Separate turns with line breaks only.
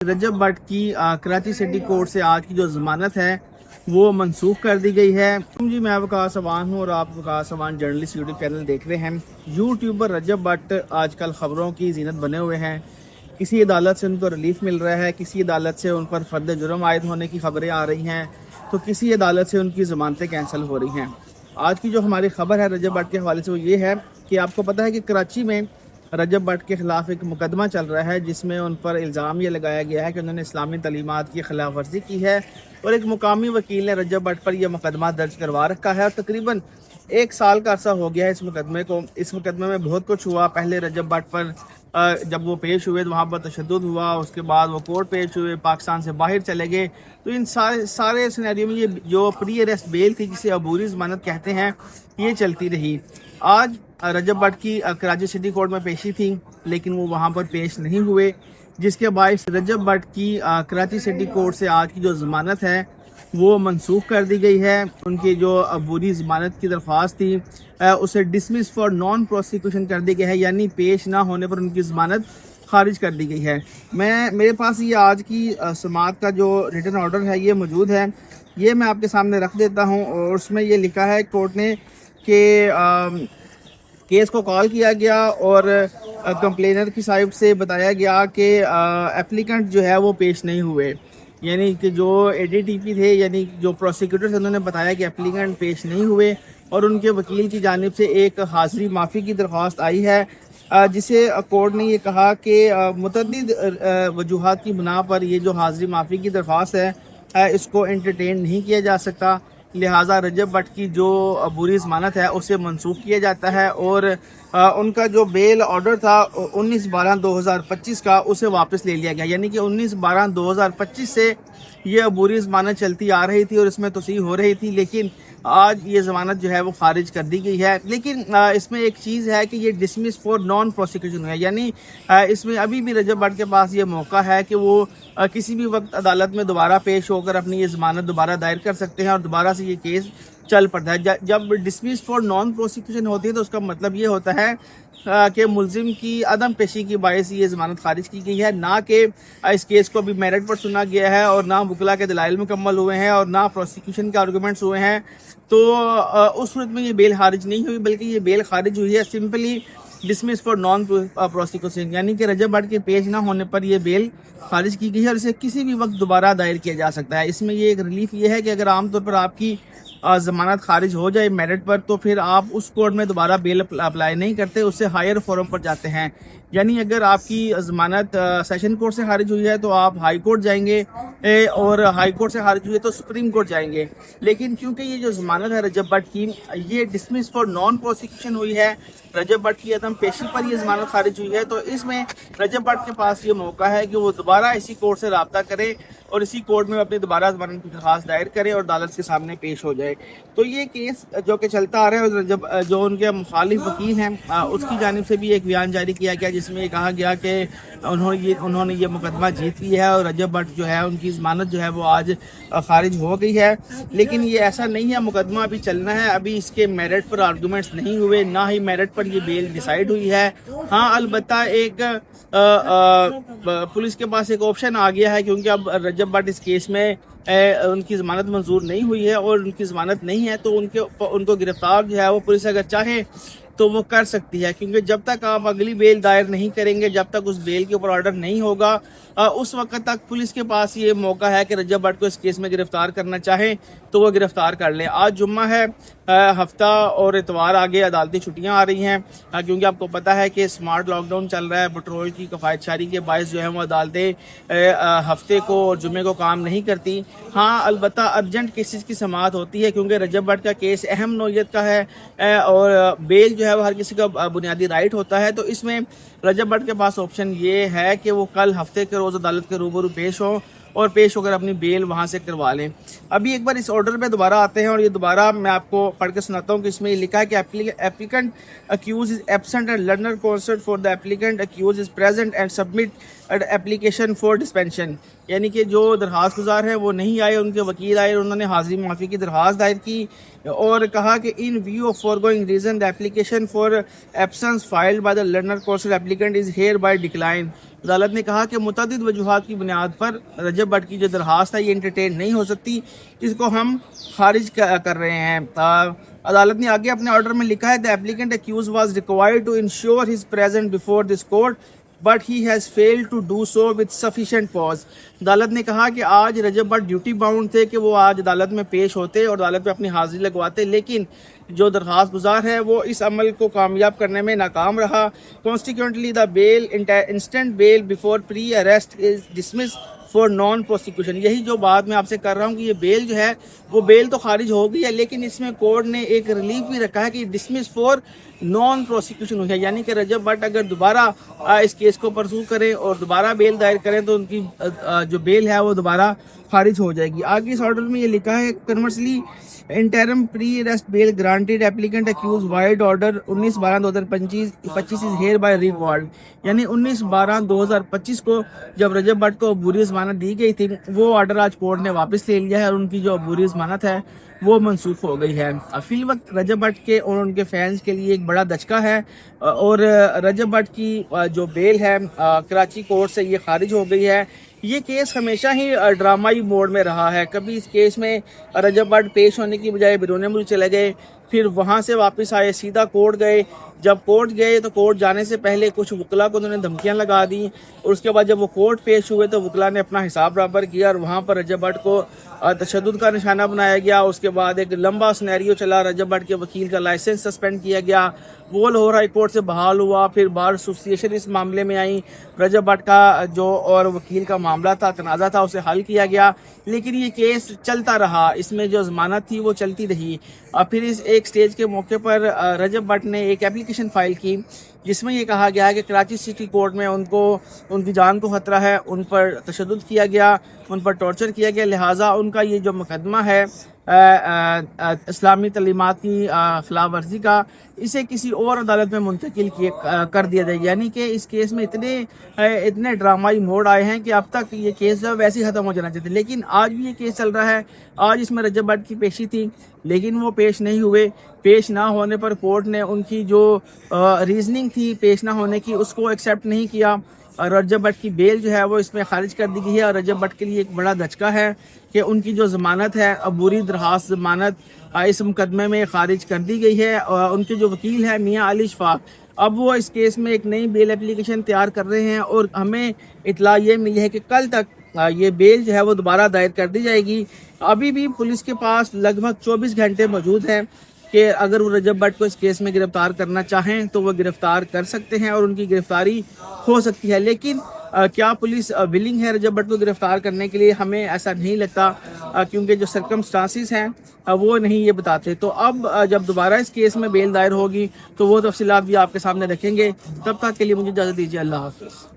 रजब भट्ट की Karachi city court से आज की जो जमानत है वो मनसूख कर दी गई है। जी मैं वकास अवान हूँ और आप Waqas Awan journalist YouTube channel देख रहे हैं। यूट्यूबर रजब भट्ट आजकल ख़बरों की जीनत बने हुए हैं। किसी अदालत से उनको रिलीफ मिल रहा है, किसी अदालत से उन पर फर्द जुर्म आयद होने की खबरें आ रही हैं, तो किसी अदालत से उनकी ज़मानतें कैंसिल हो रही हैं। आज की जो हमारी खबर है रजब भट्ट के हवाले से वो ये है कि आपको पता है कि कराची में रजब भट्ट के ख़िलाफ़ एक मुकदमा चल रहा है जिसमें उन पर इल्ज़ाम ये लगाया गया है कि उन्होंने इस्लामी तालीमात की खिलाफ वर्जी की है और एक मुकामी वकील ने रजब भट्ट पर यह मुकदमा दर्ज करवा रखा है और तकरीबन 1 साल का अरसा हो गया है इस मुकदमे को। इस मुकदमे में बहुत कुछ हुआ। पहले रजब भट्ट पर जब वो पेश हुए तो वहाँ पर तशद्दुद हुआ, उसके बाद वो कोर्ट पेश हुए, पाकिस्तान से बाहर चले गए। तो इन सारे सिनेरियो में ये जो प्री अरेस्ट बेल थी जिसे अबूरी ज़मानत कहते हैं ये चलती रही। आज रजब भट्ट की कराची सिटी कोर्ट में पेशी थी लेकिन वो वहाँ पर पेश नहीं हुए, जिसके बायस रजब भट्ट की कराची सिटी कोर्ट से आज की जो ज़मानत है वो मनसूख कर दी गई है। उनकी जो अबूरी ज़मानत की दरख्वास्त थी उसे डिसमिस फॉर नॉन प्रोसिक्यूशन कर दी गई है, यानी पेश ना होने पर उनकी ज़मानत खारिज कर दी गई है। मेरे पास ये आज की समाअत का जो रिटन ऑर्डर है ये मौजूद है, ये मैं आपके सामने रख देता हूँ। और उसमें ये लिखा है कोर्ट ने कि केस को कॉल किया गया और कंप्लेनर की साइड से बताया गया कि एप्लीकेंट जो है वो पेश नहीं हुए, यानी कि जो एडीटीपी थे यानी जो प्रोसिक्यूटर थे उन्होंने बताया कि एप्लीकेंट पेश नहीं हुए और उनके वकील की जानिब से एक हाज़री माफ़ी की दरख्वास्त आई है, जिसे कोर्ट ने ये कहा कि मुतअद्दिद वजूहात की बुना पर ये जो हाज़री माफ़ी की दरख्वास्त है इसको एंटरटेन नहीं किया जा सकता, लिहाजा रजब भट्ट की जो अबूरी ज़मानत है उसे मनसूख किया जाता है और उनका जो बेल ऑर्डर था 19/12/2025 का उसे वापस ले लिया गया। यानी कि 19/12/2025 से ये अबूरी ज़मानत चलती आ रही थी और इसमें तोसीह हो रही थी, लेकिन आज ये ज़मानत जो है वो खारिज कर दी गई है। लेकिन इसमें एक चीज़ है कि ये डिसमिस फॉर नॉन प्रोसिक्यूशन है, यानी इसमें अभी भी रजब भट्ट के पास ये मौका है कि वो किसी भी वक्त अदालत में दोबारा पेश होकर अपनी ये ज़मानत दोबारा दायर कर सकते हैं और दोबारा से ये केस चल पड़ता है। जब डिसमिस फॉर नॉन प्रोसिक्यूशन होती है तो उसका मतलब ये होता है कि मुल्जिम की अदम पेशी की बायस ये ज़मानत खारिज की गई है, ना कि इस केस को अभी मेरिट पर सुना गया है और ना वकला के दलाइल मुकम्मल हुए हैं और ना प्रोसिक्यूशन के आर्गूमेंट्स हुए हैं। तो उस सूरत में ये बेल खारिज नहीं हुई, बल्कि ये बेल खारिज हुई है simply dismiss for non prosecution, यानी कि रजब भट्ट के पेश ना होने पर यह बेल खारिज की गई है और इसे किसी भी वक्त दोबारा दायर किया जा सकता है। इसमें ये एक रिलीफ ये है कि अगर आमतौर पर आपकी ज़मानत खारिज हो जाए मेरिट पर तो फिर आप उस कोर्ट में दोबारा बेल अप्लाई नहीं करते, उससे हायर फोरम पर जाते हैं। यानी अगर आपकी ज़मानत सेशन कोर्ट से खारिज हुई है तो आप हाई कोर्ट जाएंगे और हाई कोर्ट से खारिज हुई है तो सुप्रीम कोर्ट जाएंगे। लेकिन क्योंकि ये जो ज़मानत है रजब भट्ट की ये डिसमिस फॉर नॉन प्रोसिक्यूशन हुई है, रजब भट्ट की अदम पेशी पर ये ज़मानत खारिज हुई है, तो इसमें रजब भट्ट के पास ये मौका है कि वो दोबारा इसी कोर्ट से रब्ता करे और इसी कोर्ट में अपनी दोबारा ज़मानत की दरख्वास्त दायर करे और अदालत के सामने पेश हो जाए। तो ये केस जो कि चलता आ रहा है जब जो उनके मुखालिफ वकील हैं उसकी जानिब से भी एक बयान जारी किया गया जिसमें कहा गया कि उन्होंने ये मुकदमा जीत लिया है और रजब भट्ट जो है उनकी ज़मानत जो है वो आज खारिज हो गई है। लेकिन ये ऐसा नहीं है, मुकदमा अभी चलना है, अभी इसके मेरिट पर आर्गूमेंट्स नहीं हुए, ना ही मेरिट पर ये बेल डिसाइड हुई है। हाँ अलबत्ता एक पुलिस के पास एक ऑप्शन आ गया है, क्योंकि अब रजब भट्ट इस केस में उनकी ज़मानत मंजूर नहीं हुई है और उनकी ज़मानत नहीं है तो उनको गिरफ्तार जो है वो पुलिस अगर चाहे तो वो कर सकती है, क्योंकि जब तक आप अगली बेल दायर नहीं करेंगे, जब तक उस बेल के ऊपर ऑर्डर नहीं होगा, उस वक्त तक पुलिस के पास ये मौका है कि रजब भट्ट को इस केस में गिरफ्तार करना चाहे तो वो गिरफ्तार कर ले। आज जुम्मा है, हफ्ता और इतवार आगे अदालती छुट्टियां आ रही हैं, क्योंकि आपको पता है कि स्मार्ट लॉकडाउन चल रहा है, पेट्रोल की किफ़ायत शारी के बायस जो है वो अदालतें हफ्ते को और जुम्मे को काम नहीं करती। हाँ अलबत्ता अर्जेंट केसेस की समाअत होती है, क्योंकि रजब भट्ट का केस अहम नौइयत का है और बेल जो है वो हर किसी का बुनियादी राइट होता है। तो इसमें रजब भट्ट के पास ऑप्शन ये है कि वो कल हफ्ते के रोज़ अदालत के रूबरू पेश हो और पेश होकर अपनी बेल वहाँ से करवा लें। अभी एक बार इस ऑर्डर पे दोबारा आते हैं और ये दोबारा मैं आपको पढ़ के सुनाता हूँ कि इसमें ये लिखा है कि applicant accused is absent and learned counsel for the applicant accused is present and submit application for dispensation, यानी कि जो दरख्वास्त गुजार है वो नहीं आए, उनके वकील आए, उन्होंने हाजिरी माफ़ी की दरख्वास्त दायर की और कहा कि in view of foregoing reason the application for absence filed by the learned counsel applicant is hereby declined, عدالت نے کہا کہ متعدد وجوہات کی بنیاد پر رجب بٹ کی جو درخواست ہے یہ انٹرٹین نہیں ہو سکتی، اس کو ہم خارج کر رہے ہیں۔ عدالت نے آگے اپنے آرڈر میں لکھا ہے the applicant accused was required to ensure his presence before this court but he has failed to do so with sufficient cause۔ عدالت نے کہا کہ آج رجب بٹ ڈیوٹی باؤنڈ تھے کہ وہ آج عدالت میں پیش ہوتے اور عدالت میں اپنی حاضری لگواتے، لیکن جو درخواست گزار ہے وہ اس عمل کو کامیاب کرنے میں ناکام رہا۔ Consequently the bail instant bail before pre-arrest is dismissed for non prosecution. یہی جو بات میں آپ سے کر رہا ہوں کہ یہ بیل جو ہے وہ بیل تو خارج ہو گئی ہے، لیکن اس میں کورٹ نے ایک ریلیف بھی رکھا ہے کہ ڈسمس فور نان پروسیکیوشن ہوئی ہے، یعنی کہ رجب بٹ اگر دوبارہ اس کیس کو پرسو کریں اور دوبارہ بیل دائر کریں تو ان کی جو بیل ہے وہ دوبارہ خارج ہو جائے گی۔ آگے اس آرڈر میں یہ لکھا ہے conversely interim pre arrest bail granted applicant accused vide order 19/12/2025 is hereby بائی ریوارڈ، یعنی 19/12/2025 کو جب رجب بٹ کو عبوری ضمانت دی گئی تھی وہ آرڈر آج کورٹ نے واپس لے لیا ہے اور ان کی جو عبوری ضمانت ہے وہ منسوخ ہو گئی ہے۔ فی الوقت رجب بٹ کے اور ان کے فینس کے لیے ایک بڑا دھچکا ہے اور رجب بٹ کی جو بیل ہے کراچی کورٹ سے یہ خارج ہو گئی ہے۔ یہ کیس ہمیشہ ہی ڈرامائی موڈ میں رہا ہے، کبھی اس کیس میں رجب بٹ پیش ہونے کی بجائے بیرون ملک چلے گئے، پھر وہاں سے واپس آئے سیدھا کورٹ گئے، جب کورٹ گئے تو کورٹ جانے سے پہلے کچھ وکلا کو انہوں نے دھمکیاں لگا دی اور اس کے بعد جب وہ کورٹ پیش ہوئے تو وکلا نے اپنا حساب برابر کیا اور وہاں پر رجب بٹ کو تشدد کا نشانہ بنایا گیا۔ اس کے بعد ایک لمبا سنیریو چلا، رجب بٹ کے وکیل کا لائسنس سسپینڈ کیا گیا، وہ لاہور ہائی کورٹ سے بحال ہوا، پھر بار ایسوسیشن اس معاملے میں آئی، رجب بٹ کا جو اور وکیل کا معاملہ تھا، تنازع تھا، اسے حل کیا گیا، لیکن یہ کیس چلتا رہا، اس میں جو ضمانت تھی وہ چلتی رہی۔ پھر اس ایک سٹیج کے موقع پر رجب بٹ نے ایک اپلیکیشن فائل کی جس میں یہ کہا گیا ہے کہ کراچی سٹی کورٹ میں ان کی جان کو خطرہ ہے، ان پر تشدد کیا گیا، ان پر ٹارچر کیا گیا، لہٰذا ان کا یہ جو مقدمہ ہے اسلامی تعلیمات کی خلاف ورزی کا، اسے کسی اور عدالت میں منتقل کر دیا جائے، یعنی کہ اس کیس میں اتنے ڈرامائی موڑ آئے ہیں کہ اب تک یہ کیس جو ویسے ہی ختم ہو جانا چاہتے، لیکن آج بھی یہ کیس چل رہا ہے۔ آج اس میں رجب بٹ کی پیشی تھی لیکن وہ پیش نہیں ہوئے، پیش نہ ہونے پر کورٹ نے ان کی جو ریزننگ تھی پیش نہ ہونے کی اس کو ایکسیپٹ نہیں کیا اور رجب بٹ کی بیل جو ہے وہ اس میں خارج کر دی گئی ہے، اور رجب بٹ کے لیے ایک بڑا دھچکا ہے کہ ان کی جو ضمانت ہے عبوری درخواست ضمانت اس مقدمے میں خارج کر دی گئی ہے، اور ان کے جو وکیل ہیں میاں علی شفاق اب وہ اس کیس میں ایک نئی بیل اپلیکیشن تیار کر رہے ہیں اور ہمیں اطلاع یہ ملی ہے کہ کل تک یہ بیل جو ہے وہ دوبارہ دائر کر دی جائے گی۔ ابھی بھی پولیس کے پاس لگ بھگ 24 گھنٹے موجود ہیں کہ اگر وہ رجب بٹ کو اس کیس میں گرفتار کرنا چاہیں تو وہ گرفتار کر سکتے ہیں اور ان کی گرفتاری ہو سکتی ہے، لیکن کیا پولیس ولنگ ہے رجب بٹ کو گرفتار کرنے کے لیے؟ ہمیں ایسا نہیں لگتا کیونکہ جو سرکمسٹانسز ہیں وہ نہیں یہ بتاتے۔ تو اب جب دوبارہ اس کیس میں بیل دائر ہوگی تو وہ تفصیلات بھی آپ کے سامنے رکھیں گے۔ تب تک کے لیے مجھے اجازت دیجیے، اللہ حافظ۔